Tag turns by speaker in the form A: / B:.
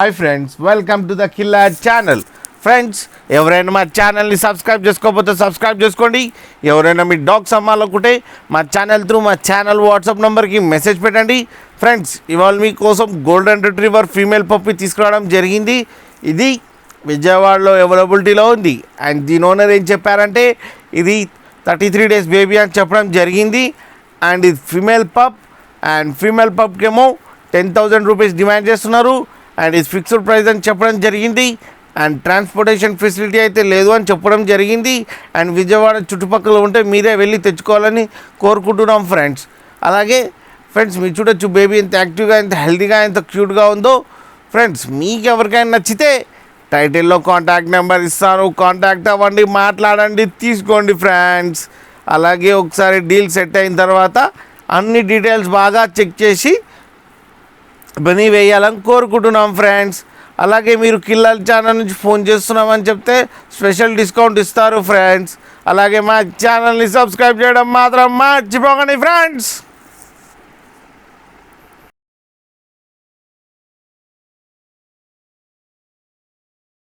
A: Hi friends, welcome to the killer channel. Friends, ఎవరైనా మా ఛానల్ని సబ్స్క్రైబ్ చేసుకోకపోతే సబ్స్క్రైబ్ చేసుకోండి. ఎవరైనా మీ డాగ్స్ అమ్మాలనుకుంటే మా ఛానల్ వాట్సాప్ నెంబర్కి మెసేజ్ పెట్టండి. ఫ్రెండ్స్, ఇవాళ మీకోసం గోల్డెన్ రిట్రీవర్ ఫీమేల్ పప్పి తీసుకురావడం జరిగింది. ఇది విజయవాడలో అవైలబిలిటీలో ఉంది. అండ్ దీని ఓనర్ ఏం చెప్పారంటే ఇది 33 days బేబీ అని చెప్పడం జరిగింది. అండ్ ఇది ఫీమేల్ పప్. అండ్ ఫీమేల్ పప్కేమో 10,000 రూపీస్ డిమాండ్ చేస్తున్నారు. అండ్ ఇది ఫిక్స్డ్ ప్రైస్ అని చెప్పడం జరిగింది. అండ్ ట్రాన్స్పోర్టేషన్ ఫెసిలిటీ అయితే లేదు అని చెప్పడం జరిగింది. అండ్ విజయవాడ చుట్టుపక్కల ఉంటే మీరే వెళ్ళి తెచ్చుకోవాలని కోరుకుంటున్నాం ఫ్రెండ్స్. అలాగే ఫ్రెండ్స్, మీరు చూడొచ్చు బేబీ ఎంత యాక్టివ్గా, ఎంత హెల్తీగా, ఎంత క్యూట్గా ఉందో. ఫ్రెండ్స్, మీకు ఎవరికైనా నచ్చితే టైటిల్లో కాంటాక్ట్ నెంబర్ ఇస్తాను, కాంటాక్ట్ అవ్వండి, మాట్లాడండి, తీసుకోండి ఫ్రెండ్స్. అలాగే ఒకసారి డీల్ సెట్ అయిన తర్వాత అన్ని డీటెయిల్స్ బాగా చెక్ చేసి మనీ వేయాలని కోరుకుంటున్నాం ఫ్రెండ్స్. అలాగే మీరు కిల్లర్ ఛానల్ నుంచి ఫోన్ చేస్తున్నామని చెప్తే స్పెషల్ డిస్కౌంట్ ఇస్తారు ఫ్రెండ్స్. అలాగే మా ఛానల్ని సబ్స్క్రైబ్ చేయడం మాత్రం మర్చిపోకండి ఫ్రెండ్స్.